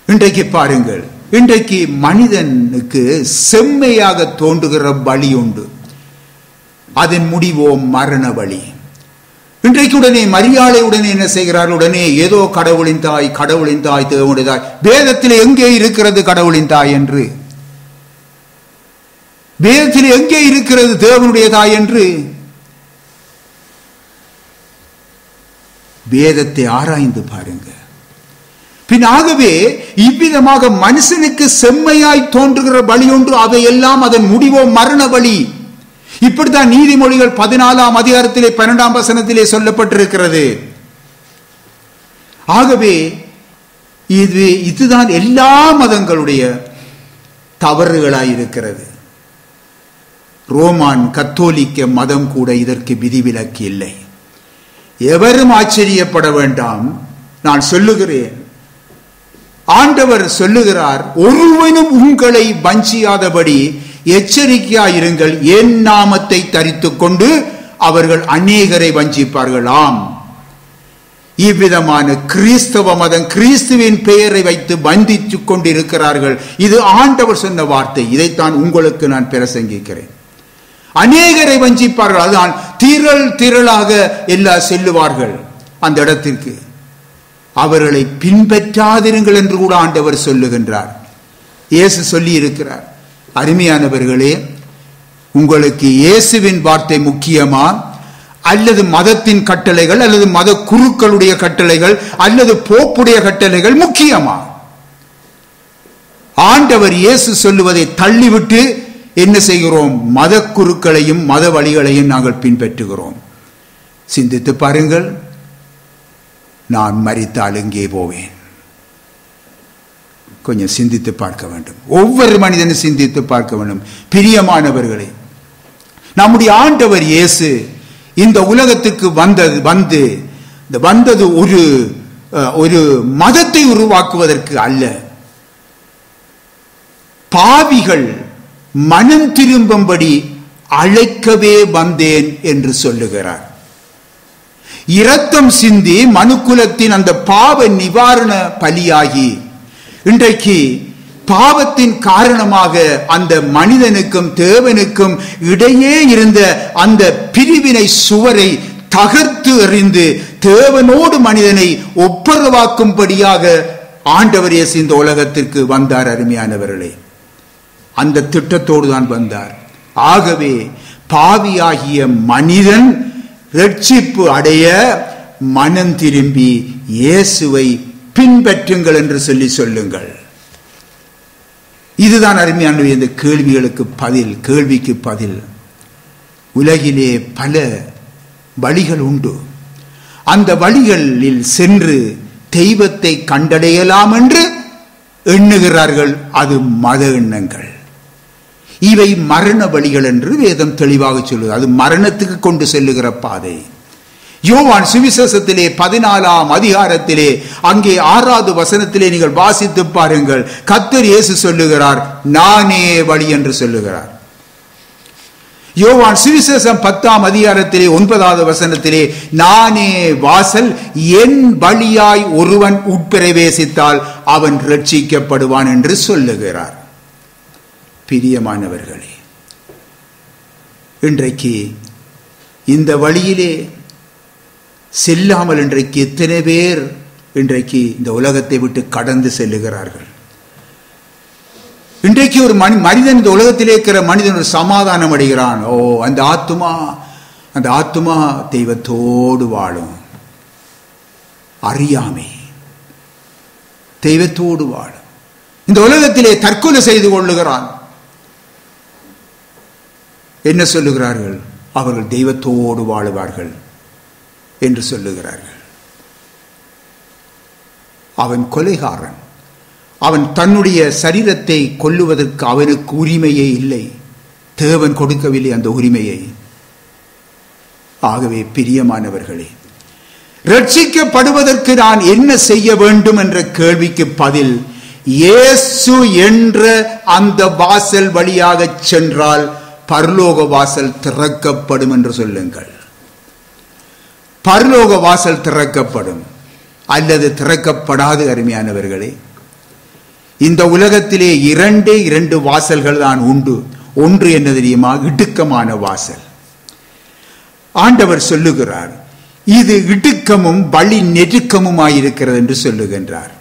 இன்றைக்கு பாருங்கள், இன்றைக்கு மனிதனுக்கு செம்மையாக தோன்றுகிற பலி உண்டு. அதன் முடிவோ மரண பலி. இன்றைக்கு உடனே மரியாதை உடனே என்ன செய்கிறார்கள்? உடனே ஏதோ கடவுளின் தாய், கடவுளின் தாய், தேவனுடைய தாய். வேதத்தில் எங்கே இருக்கிறது கடவுளின் தாய் என்று? வேதத்தில் எங்கே இருக்கிறது தேவனுடைய தாய் என்று? வேதத்தை ஆராய்ந்து பாருங்க. பின் ஆகவே இவ்விதமாக மனுஷனுக்கு செம்மையாய் தோன்றுகிற பலி ஒன்று, அவையெல்லாம் அதன் முடிவோ மரண பலி. இப்படித்தான் நீதிமொழிகள் 14ஆம் அதிகாரத்திலே 12ஆம் வசனத்திலே சொல்லப்பட்டிருக்கிறது. ஆகவே இதுதான் எல்லா மதங்களுடைய தவறுகளாயிருக்கிறது. ரோமான் கத்தோலிக்க மதம் கூட இதற்கு விதிவிலக்கு இல்லை. எவரும் ஆச்சரியப்பட வேண்டாம். நான் சொல்லுகிறேன், ஆண்டவர் சொல்லுகிறார், ஒருவனும் உங்களை வஞ்சியாதபடி எச்சரிக்கையாயிருங்கள், என் நாமத்தை தரித்துக் கொண்டு அவர்கள் அநேகரை வஞ்சிப்பார்களாம். இவ்விதமான கிறிஸ்தவ மதம், கிறிஸ்துவின் பெயரை வைத்து வஞ்சித்துக் கொண்டிருக்கிறார்கள். இது ஆண்டவர் சொன்ன வார்த்தை. இதைத்தான் உங்களுக்கு நான் பிரசங்கிக்கிறேன். அநேகரை வஞ்சிப்பார்கள். அதுதான் திரள் திரளாக எல்லாம் செல்லுவார்கள் அந்த இடத்திற்கு. அவர்களை பின்பற்றாதிருங்கள் என்று கூட ஆண்டவர் சொல்லுகின்றார். இயேசு சொல்லி இருக்கிறார். அருமையானவர்களே, உங்களுக்கு இயேசுவின் வார்த்தை முக்கியமா, அல்லது மதத்தின் கட்டளைகள், அல்லது மத குருக்களுடைய கட்டளைகள், அல்லது போப்புடைய கட்டளைகள் முக்கியமா? ஆண்டவர் இயேசு சொல்லுவதை தள்ளிவிட்டு என்ன செய்கிறோம்? மத குருக்களையும் மத வழிகளையும் நாங்கள் பின்பற்றுகிறோம். சிந்தித்து பாருங்கள். நான் மரித்தால் எங்கே போவேன்? கொஞ்சம் சிந்தித்து பார்க்க வேண்டும். ஒவ்வொரு மனிதனும் சிந்தித்து பார்க்க வேண்டும். பிரியமானவர்களே, நம்முடைய ஆண்டவர் இயேசு இந்த உலகத்துக்கு வந்தது ஒரு மதத்தை உருவாக்குவதற்கு அல்ல. பாவிகள் மனம் திரும்பும்படி அழைக்கவே வந்தேன் என்று சொல்லுகிறார். இரத்தம் சிந்தி மனுக்குலத்தின் அந்த பாவ நிவாரண பலியாகி இன்றைக்கு பாவத்தின் காரணமாக அந்த மனிதனுக்கும் தேவனுக்கும் இடையே இருந்த அந்த பிரிவினை சுவரை தகர்த்து எறிந்து தேவனோடு மனிதனை ஒப்புரவாக்கும்படியாக ஆண்டவர் இயேசு இந்த உலகத்திற்கு வந்தார். அருமையானவர்களே, அந்த திட்டத்தோடு தான் வந்தார். ஆகவே பாவியாகிய மனிதன் ரட்சிப்பு அடைய மனம் திரும்பி இயேசுவை பின்பற்றுங்கள் என்று சொல்லுங்கள். இதுதான் அருமையான இந்த கேள்விக்கு பதில். உலகிலே பல வழிகள் உண்டு. அந்த வழிகளில் சென்று தெய்வத்தை கண்டடையலாம் என்று எண்ணுகிறார்கள். அது மத எண்ணங்கள். இவை மரண வழிகள் என்று வேதம் தெளிவாக சொல்லுது. அது மரணத்துக்கு கொண்டு செல்லுகிற பாதை. யோவான் சுவிசேஷத்திலே 14ஆம் அதிகாரத்திலே அங்கே 6வது வசனத்திலே நீங்கள் வாசித்து பாருங்கள். கர்த்தர் இயேசு சொல்லுகிறார், நானே வழி என்று சொல்லுகிறார். யோவான் சுவிசேஷம் 10ஆம் அதிகாரத்திலே 9வது வசனத்திலே நானே வாசல், என் வழியாய் ஒருவன் உட்பிரவேசித்தால் அவன் ரட்சிக்கப்படுவான் என்று சொல்லுகிறார். பிரியமானவர்களே, இன்றைக்கு இந்த வழியிலே செல்லாமல் இன்றைக்கு எத்தனை பேர் இன்றைக்கு இந்த உலகத்தை விட்டு கடந்து செல்லுகிறார்கள். இன்றைக்கு ஒரு மனிதன் இந்த உலகத்திலே இருக்கிற மனிதன் ஒரு சமாதானம் அடைகிறான். ஓ, அந்த ஆத்துமா தெய்வத்தோடு வாழும். அறியாமை தெய்வத்தோடு வாழும். இந்த உலகத்திலே தற்கொலை செய்து கொள்ளுகிறான். என்ன சொல்லுகிறார்கள்? அவர்கள் தெய்வத்தோடு வாழுவார்கள் என்று சொல்லுகிறார்கள். அவன் கொலைகாரன். அவன் தன்னுடைய சரீரத்தை கொல்லுவதற்கு அவனுக்கு உரிமையே இல்லை. தேவன் கொடுக்கவில்லை அந்த உரிமையை. ஆகவே பிரியமானவர்களே, ரட்சிக்கப்படுவதற்கு நான் என்ன செய்ய வேண்டும் என்ற கேள்விக்கு பதில், இயேசு என்ற அந்த வாசல் வழியாக சென்றால் பரலோக வாசல் திறக்கப்படும் என்று சொல்லுங்கள். பரலோக வாசல் திறக்கப்படும் அல்லது திறக்கப்படாது. அருமையானவர்களே, இந்த உலகத்திலே இரண்டு வாசல்கள் தான் உண்டு. ஒன்று என்ன தெரியுமா? இடுக்கமான வாசல். ஆண்டவர் சொல்லுகிறார், இது இடுக்கமும் வழி நெருக்கமுமாயிருக்கிறது என்று சொல்லுகின்றார்.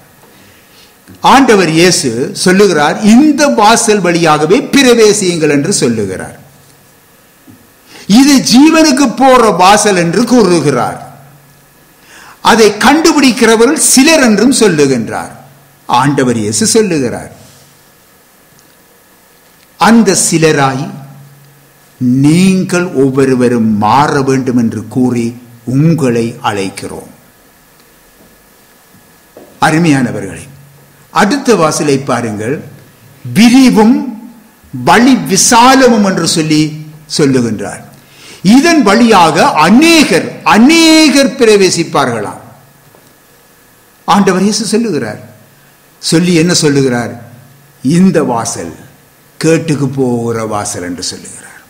ஆண்டவர் இயேசு சொல்லுகிறார், இந்த வாசல் வழியாகவே பிரவேசியுங்கள் என்று சொல்லுகிறார். இது ஜீவனுக்கு போற வாசல் என்று கூறுகிறார். அதை கண்டுபிடிக்கிறவர்கள் சிலர் என்றும் சொல்லுகின்றார். ஆண்டவர் இயேசு சொல்லுகிறார், அந்த சிலராய் நீங்கள் ஒவ்வொருவரும் மாற வேண்டும் என்று கூறி உங்களை அழைக்கிறோம். அருமையானவர்களே, அடுத்த வாசலை பாருங்கள். விரிவும் வழி விசாலமும் என்று சொல்லுகின்றார். இதன் வழியாக அநேகர் பிரவேசிப்பார்களாம். ஆண்டவர் இயேசு சொல்லுகிறார். சொல்லி என்ன சொல்லுகிறார்? இந்த வாசல் கேட்டுக்கு போகிற வாசல் என்று சொல்லுகிறார்.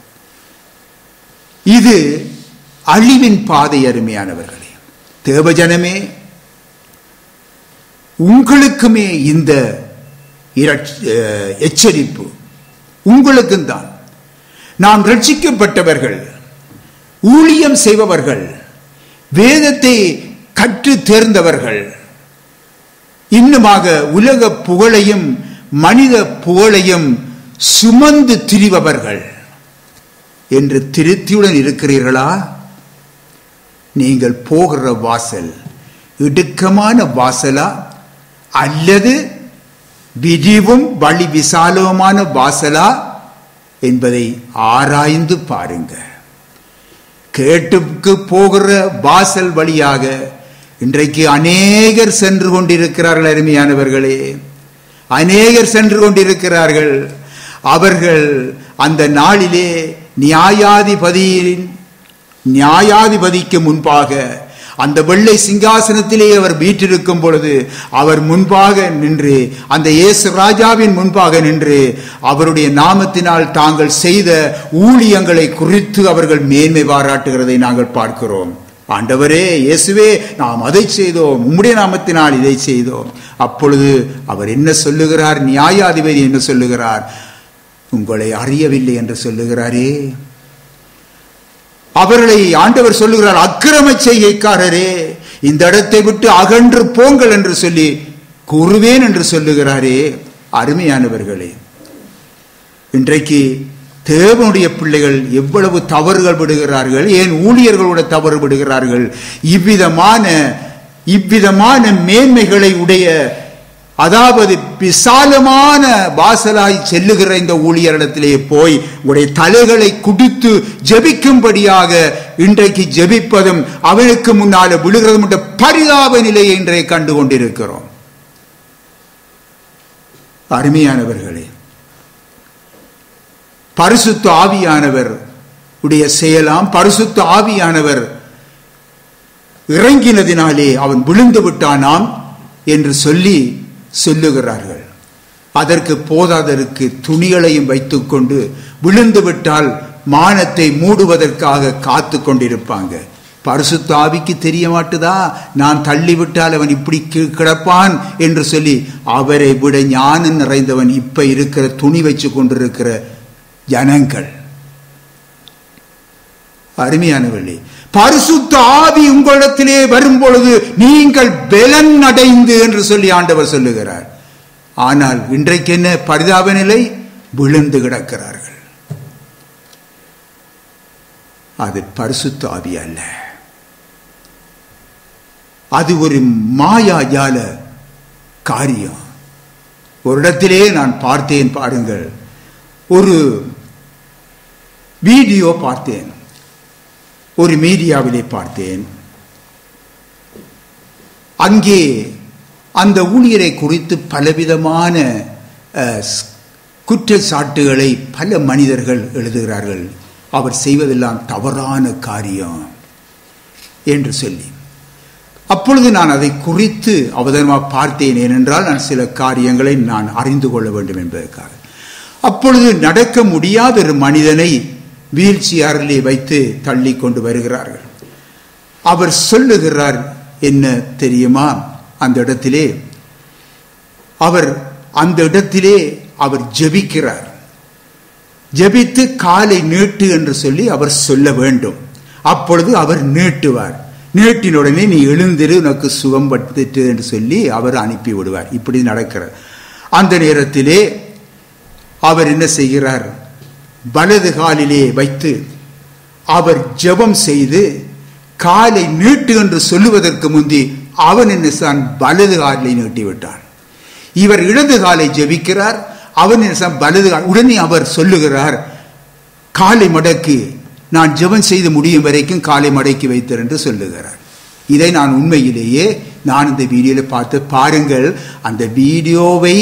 இது அழிவின் பாதை. அருமையானவர்களே, தேவஜனமே, உங்களுக்குமே இந்த எச்சரிப்பு. உங்களுக்கும் தான். நாம் ரட்சிக்கப்பட்டவர்கள், ஊழியம் செய்பவர்கள், வேதத்தை கற்று தேர்ந்தவர்கள், இன்னுமாக உலக புகழையும் மனித புகழையும் சுமந்து திரிபவர்கள் என்று திருப்தியுடன் இருக்கிறீர்களா? நீங்கள் போகிற வாசல் இடுக்கமான வாசலா அல்லது விரிவும் வழி விசாலமான வாசலா என்பதை ஆராய்ந்து பாருங்க. கேட்டுக்கு போகிற வாசல் வழியாக இன்றைக்கு அநேகர் சென்று கொண்டிருக்கிறார்கள். அருமையானவர்களே, அநேகர் சென்று கொண்டிருக்கிறார்கள். அவர்கள் அந்த நாளிலே நியாயாதிபதிக்கு முன்பாக அந்த வெள்ளை சிங்காசனத்திலே அவர் வீற்றிருக்கும் பொழுது அவர் முன்பாக நின்று, அந்த இயேசு ராஜாவின் முன்பாக நின்று அவருடைய நாமத்தினால் தாங்கள் செய்த ஊழியங்களை குறித்து அவர்கள் மேன்மை பாராட்டுகிறதை நாங்கள் பார்க்கிறோம். ஆண்டவரே, இயேசுவே, நாம் அதை செய்தோம், உம்முடைய நாமத்தினால் இதை செய்தோம். அப்பொழுது அவர் என்ன சொல்லுகிறார்? நியாயாதிபதி என்ன சொல்லுகிறார்? உங்களை அறியவில்லை என்று சொல்லுகிறாரே. அவர்களை ஆண்டவர் சொல்லுகிறார், அக்கிரம செய்கைக்காரரே, இந்த இடத்தை விட்டு அகன்று போங்கள் என்று சொல்லி கூறுவேன் என்று சொல்லுகிறாரே. அருமையானவர்களே, இன்றைக்கு தேவனுடைய பிள்ளைகள் எவ்வளவு தவறுகள் விடுகிறார்கள், ஏன் ஊழியர்களோட தவறு விடுகிறார்கள். இவ்விதமான மேன்மைகளை உடைய, அதாவது விசாலமான வாசலாய் செல்லுகிற இந்த ஊழியரிடத்திலே போய் உடைய தலைகளை குடித்து ஜெபிக்கும்படியாக இன்றைக்கு ஜெபிப்பதும் அவனுக்கு முன்னால விழுகிறதும் என்ற பரிதாப நிலையை இன்றைய கண்டு கொண்டிருக்கிறோம். அருமையானவர்களே, பரிசுத்த ஆவியானவர் உடைய செயலாம், பரிசுத்த ஆவியானவர் இறங்கினதினாலே அவன் விழுந்து விட்டானாம் என்று சொல்லுகிறார்கள். அதற்கு போதாதற்கு துணிகளையும் வைத்துக் கொண்டு விழுந்து விட்டால் மானத்தை மூடுவதற்காக காத்து கொண்டிருப்பாங்க. பரிசுத்த ஆவிக்கு தெரிய மாட்டுதா, நான் தள்ளிவிட்டால் அவன் இப்படி கிடப்பான் என்று சொல்லி அவரை விட ஞானம் நிறைந்தவன் இப்ப இருக்கிற துணி வச்சு கொண்டிருக்கிற ஜனங்கள். அருமையானவர்களே, பரிசுத்த ஆவி உங்களிடத்திலே வரும் பொழுது நீங்கள் பலன் அடைந்து என்று சொல்லி ஆண்டவர் சொல்லுகிறார். ஆனால் இன்றைக்கு என்ன பரிதாப நிலை? விழுந்து கிடக்கிறார்கள். அது பரிசுத்த ஆவி அல்ல, அது ஒரு மாயாஜால காரியம். ஒரு இடத்திலே நான் பார்த்தேன், பாருங்கள், ஒரு வீடியோ பார்த்தேன், ஒரு மீடியாவிலே பார்த்தேன். அங்கே அந்த ஊழியரை குறித்து பலவிதமான குற்றச்சாட்டுகளை பல மனிதர்கள் எழுதுகிறார்கள். அவர் செய்வதெல்லாம் தவறான காரியம் என்று சொல்லி. அப்பொழுது நான் அதை குறித்து அவதானமாக பார்த்தேன். ஏனென்றால் நான் சில காரியங்களை நான் அறிந்து கொள்ள வேண்டும் என்பதற்காக. அப்பொழுது நடக்க முடியாத ஒரு மனிதனை வீல் சேரிலே வைத்து தள்ளி கொண்டு வருகிறார்கள். அவர் சொல்லுகிறார், என்ன தெரியுமா, அந்த இடத்திலே அவர் ஜெபிக்கிறார். ஜெபித்து காலை நீட்டு என்று சொல்லி அவர் சொல்ல வேண்டும். அப்பொழுது அவர் நீட்டுவார். நீட்டினுடனே நீ எழுந்திரு, உனக்கு சுகம் படுத்திட்டு என்று சொல்லி அவர் அனுப்பி விடுவார். இப்படி நடக்கிறார். அந்த நேரத்திலே அவர் என்ன செய்கிறார்? வலது காலிலே வைத்து அவர் ஜெபம் செய்து காலை நீட்டு என்று சொல்லுவதற்கு முந்தி அவன் என்ன செய்தான்? வலது காலை நீட்டி விட்டான். இவர் இடது காலை ஜெபிக்கிறார், அவன் என்ன வலது கால். உடனே அவர் சொல்லுகிறார், காலை மடக்கு, நான் ஜெபம் செய்து முடியும் வரைக்கும் காலை மடக்கி வைத்தார் என்று சொல்லுகிறார். இதை நான் உண்மையிலேயே நான் இந்த வீடியோவில் பார்த்து, பாருங்கள், அந்த வீடியோவை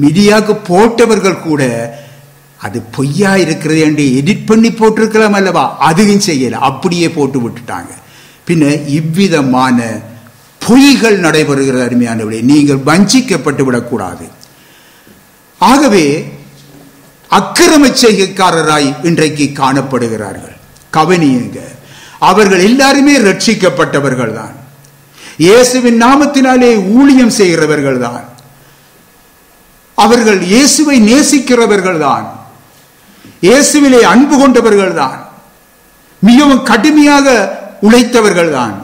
மீடியாவுக்கு போட்டவர்கள் கூட அது பொய்யா இருக்கிறது என்று எடிட் பண்ணி போட்டிருக்கலாம் அல்லவா, அதுவும் செய்யல, அப்படியே போட்டு விட்டுட்டாங்க. பின்ன இவ்விதமான பொய்கள் நடைபெறுகிறது. அருமையானவர்களே, நீங்கள் வஞ்சிக்கப்பட்டு விடக்கூடாது. ஆகவே அக்கிரம செய்கைக்காரராய் இன்றைக்கு காணப்படுகிறார்கள். கவனியுங்க, அவர்கள் எல்லாருமே ரட்சிக்கப்பட்டவர்கள் தான், இயேசுவின் நாமத்தினாலே ஊழியம் செய்கிறவர்கள் தான், அவர்கள் இயேசுவை நேசிக்கிறவர்கள் தான், இயேசுவிலே அன்பு கொண்டவர்கள் தான், மிகவும் கடுமையாக உழைத்தவர்கள் தான்.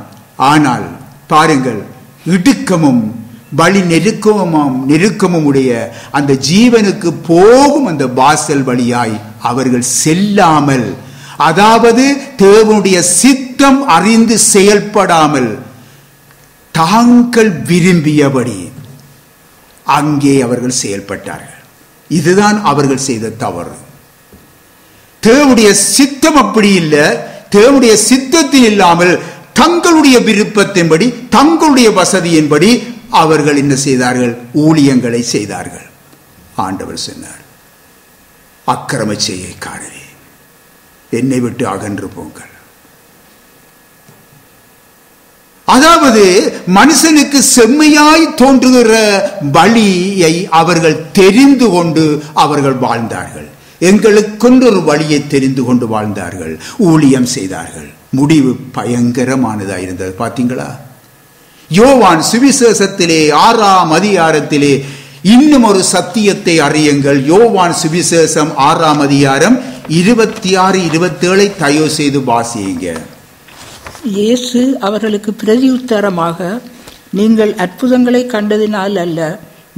ஆனால் பாருங்கள், இடுக்கமும் வழி நெருக்கமும் உடைய அந்த ஜீவனுக்கு போகும் அந்த வாசல் வழியாய் அவர்கள் செல்லாமல், அதாவது தேவனுடைய சித்தம் அறிந்து செயல்படாமல் தாங்கள் விரும்பியபடி அங்கே அவர்கள் செயல்பட்டார்கள். இதுதான் அவர்கள் செய்த தவறு. தேவனுடைய சித்தம் அப்படி இல்லை. தேவனுடைய சித்தத்தில் இல்லாமல் தங்களுடைய விருப்பத்தின்படி, தங்களுடைய வசதியின்படி அவர்கள் என்ன செய்தார்கள்? ஊழியங்களை செய்தார்கள். ஆண்டவர் சொன்னார், அக்கிரம செய்கைக்காரரே, என்னை விட்டு அகன்று போங்கள். அதாவது மனுஷனுக்கு செம்மையாய் தோன்றுகிற வழியை அவர்கள் தெரிந்து கொண்டு அவர்கள் வாழ்ந்தார்கள். எங்களுக்கொன்று ஒரு வழியை தெரிந்து கொண்டு வாழ்ந்தார்கள், ஊழியம் செய்தார்கள். முடிவு பயங்கரமானதா இருந்தது. பார்த்தீங்களா? யோவான் சுவிசேஷத்திலே 6ஆம் அதிகாரத்திலே இன்னும் ஒரு சத்தியத்தை அறியுங்கள். யோவான் சுவிசேஷம் 6ஆம் அதிகாரம் 26, 27 தயவு செய்து வாசியுங்க. இயேசு அவர்களுக்கு பிரதியுத்தரமாக, நீங்கள் அற்புதங்களை கண்டதினால் அல்ல,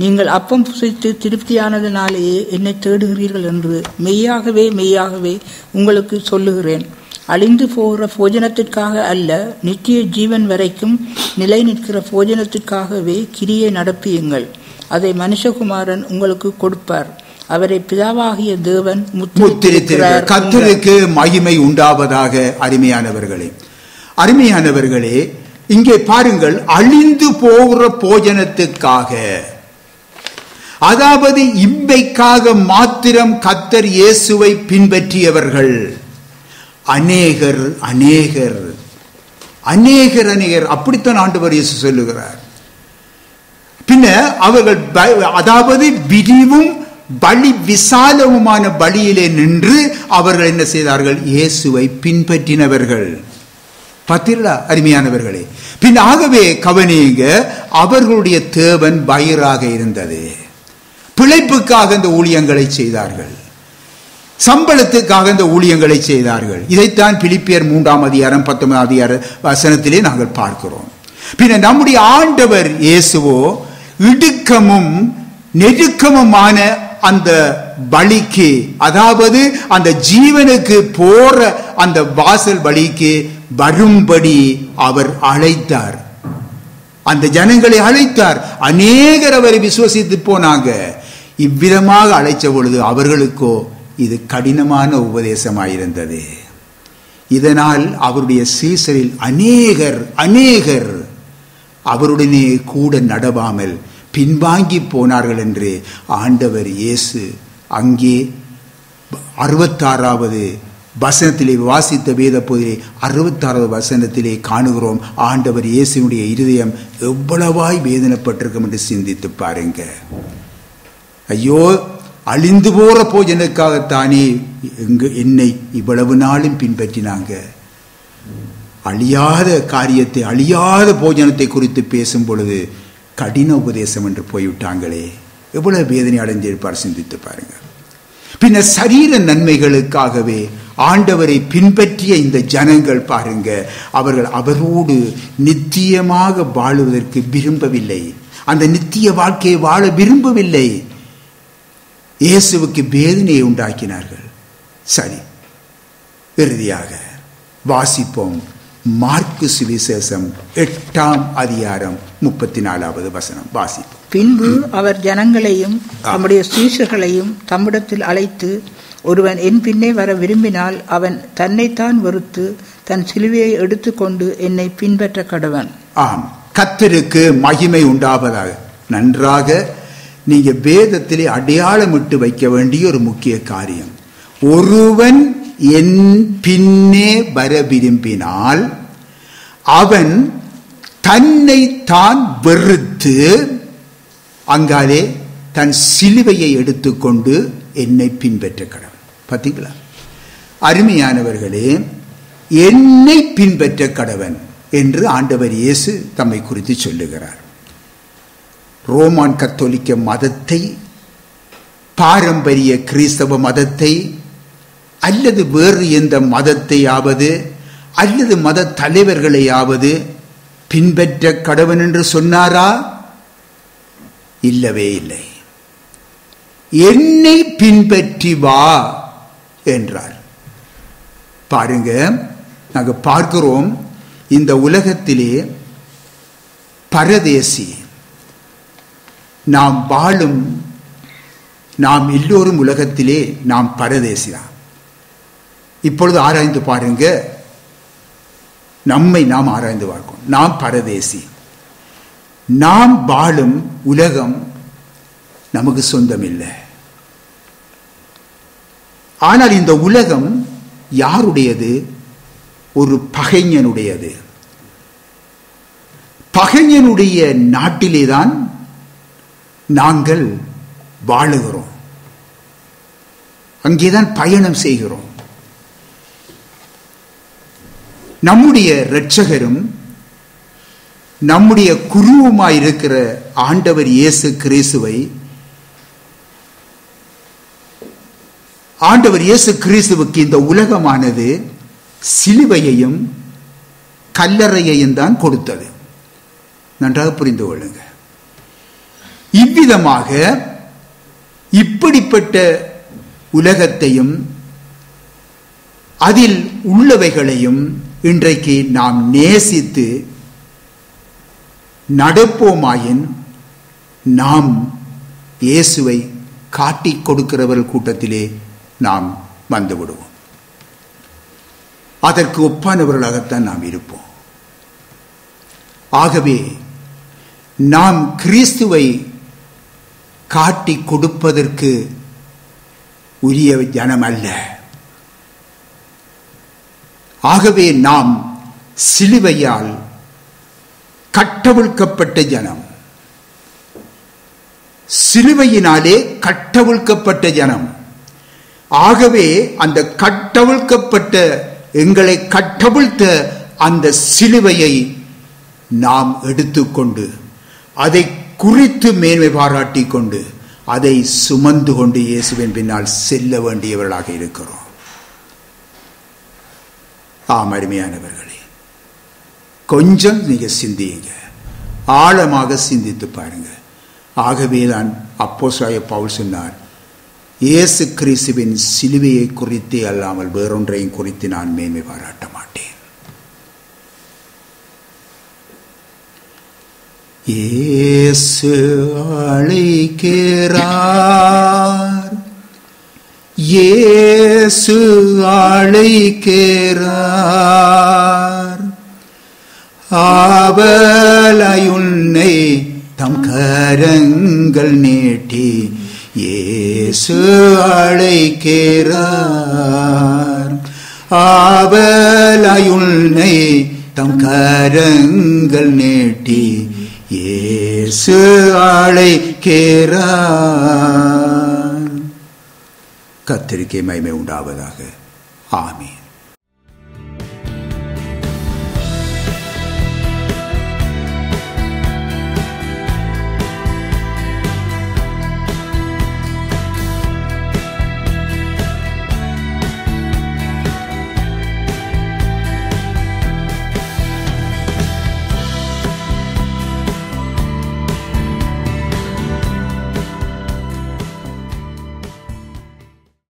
நீங்கள் அப்பம் புசித்து திருப்தியானதினாலேயே என்னை தேடுகிறீர்கள் என்று மெய்யாகவே மெய்யாகவே உங்களுக்கு சொல்லுகிறேன். அழிந்து போகிற போஜனத்திற்காக அல்ல, நித்திய ஜீவன் வரைக்கும் நிலை நிற்கிற போஜனத்திற்காகவே கிரியை நடப்பியுங்கள். அதை மனுஷகுமாரன் உங்களுக்கு கொடுப்பார். அவரை பிதாவாகிய தேவன் முத்திரித்திருக்கிறார். கர்த்தருக்கு மகிமை உண்டாவதாக. அருமையானவர்களே, இங்கே பாருங்கள், அழிந்து போகிற போஜனத்துக்காக, அதாவது இம்பைக்காக மாத்திரம் கர்த்தர் இயேசுவை பின்பற்றியவர்கள் அநேகர். அப்படித்தான் ஆண்டவர் இயேசு சொல்லுகிறார். பின்ன அவர்கள் அதாவது விரிவும் பலி விசாலவுமான பலியிலே நின்று அவர்கள் என்ன செய்தார்கள்? இயேசுவை பின்பற்றினவர்கள். பார்த்தீர்களா அருமையானவர்களே? பின் ஆகவே கவனியுங்க, அவர்களுடைய தேவன் வயிறாக இருந்தது. பிழைப்புக்காக இந்த ஊழியங்களை செய்தார்கள், சம்பளத்துக்காக இந்த ஊழியங்களை செய்தார்கள். இதைத்தான் பிலிப்பியர் 3ஆம் அதிகாரம் 19ஆம் அதிகார வசனத்திலே நாங்கள் பார்க்கிறோம். பின்ன நம்முடைய ஆண்டவர் இயேசுவோ இடுக்கமும் நெருக்கமுமான அந்த பலிக்கு, அதாவது அந்த ஜீவனுக்கு போற அந்த வாசல் பலிக்கு வரும்படி அவர் அழைத்தார். அந்த ஜனங்களை அழைத்தார். அநேகர் அவரை விசுவசித்து போனாங்க. இவ்விதமாக அழைச்ச பொழுது அவர்களுக்கோ இது கடினமான உபதேசமாயிருந்தது. இதனால் அவருடைய சீசரில் அநேகர் அவருடனே கூட நடவாமல் பின்வாங்கி போனார்கள் என்று ஆண்டவர் இயேசு அங்கே 66வது வசனத்திலே வாசித்த வேத பகுதியிலே 66வது வசனத்திலே காணுகிறோம். ஆண்டவர் இயேசுடைய இருதயம் எவ்வளவாய் வேதனைப்பட்டிருக்கும் என்று சிந்தித்து பாருங்க. ஐயோ, அழிந்து போற போஜனுக்காகத்தானே என்னை இவ்வளவு நாளும் பின்பற்றினாங்க. அழியாத காரியத்தை, அழியாத போஜனத்தை குறித்து பேசும் பொழுது கடின உபதேசம் என்று போய்விட்டாங்களே, எவ்வளவு வேதனை அடைஞ்சிருப்பார் சிந்தித்து பாருங்க. பின்ன சரீர நன்மைகளுக்காகவே ஆண்டவரை பின்பற்றிய இந்த ஜனங்கள் பாருங்க, அவர்கள் அவரோடு நித்தியமாக வாழுவதற்கு விரும்பவில்லை. அந்த நித்திய வாழ்க்கையை வாழ விரும்பவில்லை. இயேசுவுக்கு வேதனையை உண்டாக்கினார்கள். சரி, இறுதியாக வாசிப்போம். மார்க்கு சுவிசேஷம் 8ஆம் அதிகாரம் 34வது வசனம் வாசிப்போம். பின்பு அவர் ஜனங்களையும் தம்முடைய சீஷர்களையும் தம்மிடத்தில் அழைத்து, ஒருவன் என் பின்னே வர விரும்பினால் அவன் தன்னைத்தான் வெறுத்து தன் சிலுவையை எடுத்துக்கொண்டு என்னை பின்பற்ற கடவன். ஆம், கர்த்தருக்கு மகிமை உண்டாவதாக. நன்றாக நீங்க வேதத்திலே அடையாளமிட்டு வைக்க வேண்டிய ஒரு முக்கிய காரியம். ஒருவன் என் பின்னே வர விரும்பினால் அவன் தன்னை தான் வெறுத்து அங்காலே தன் சிலுவையை எடுத்துக்கொண்டு என்னை பின்பற்ற கடவன். பார்த்தீங்களா அருமையானவர்களே, என்னை பின்பற்ற கடவன் என்று ஆண்டவர் இயேசு தம்மை குறித்து சொல்லுகிறார். ரோமான் கத்தோலிக்க மதத்தை, பாரம்பரிய கிறிஸ்தவ மதத்தை, அல்லது வேறு எந்த மதத்தையாவது அல்லது மத தலைவர்களையாவது பின்பற்ற கடவன் என்று சொன்னாரா? இல்லவே இல்லை. என்னை பின்பற்றி வா என்றார். பாருங்க, நாங்க பார்க்கிறோம், இந்த உலகத்திலே பரதேசி நாம் வாழும், நாம் எல்லோரும் உலகத்திலே நாம் பரதேசிதான். இப்பொழுது ஆராய்ந்து பாருங்க, நம்மை நாம் ஆராய்ந்து பார்க்கணும். நாம் பரதேசி. நாம் வாழும் உலகம் நமக்கு சொந்தம் இல்லை. ஆனால் இந்த உலகம் யாருடையது? ஒரு பகைஞனுடையது. பகைஞனுடைய நாட்டிலேதான் நாங்கள் வாழுகிறோம், அங்கேதான் பயணம் செய்கிறோம். நம்முடைய இரட்சகரும் நம்முடைய குருவுமாயிருக்கிற ஆண்டவர் இயேசு கிறிஸ்துவை, ஆண்டவர் இயேசு கிறிஸ்துவுக்கு இந்த உலகமானது சிலுவையையும் கல்லறையையும் தான் கொடுத்தது. நன்றாக புரிந்து கொள்ளுங்க. இவ்விதமாக இப்படிப்பட்ட உலகத்தையும் அதில் உள்ளவைகளையும் இன்றைக்கு நாம் நேசித்து நடப்போமாயின் நாம் இயேசுவை காட்டிக் கொடுக்கிறவர்கள் கூட்டத்திலே நாம் வந்துவிடுவோம். அதற்கு ஒப்பானவர்களாகத்தான் நாம் இருப்போம். ஆகவே நாம் கிறிஸ்துவை காட்டிக் கொடுப்பதற்கு உரிய ஜனம் அல்ல. ஆகவே நாம் சிலுவையால் கட்டவிழ்க்கப்பட்ட ஜனம், சிலுவையினாலே கட்டவிழ்க்கப்பட்ட ஜனம். ஆகவே அந்த கட்டவிழ்க்கப்பட்ட, எங்களை கட்டவிழ்த்த அந்த சிலுவையை நாம் எடுத்துக்கொண்டு அதை குறித்து மேன்மை பாராட்டி கொண்டு அதை சுமந்து கொண்டு இயேசுவின் பின்னால் செல்ல வேண்டியவர்களாக இருக்கிறோம். அருமையானவர்களே, கொஞ்சம் நீங்க சிந்தியுங்க, ஆழமாக சிந்தித்து பாருங்க. ஆகவேதான் அப்போஸ்தலனாகிய பவுல் சொன்னார், இயேசு கிறிஸ்துவின் சிலுவையை குறித்தே அல்லாமல் வேறொன்றையும் குறித்து நான் மேன்மை பாராட்ட மாட்டேன். இயேசு அழைக்கிறார், இயேசு அழைக்கிறார், ஆவலாய் உன்னை தம் கரங்கள் நீட்டி இயேசு அழைக்கிறார், ஆவலாய் உன்னை தம் கரங்கள் நீட்டி இயேசு அழைக்கிறார். கர்த்தருக்கே மகிமை உண்டாவதாக. ஆமென்.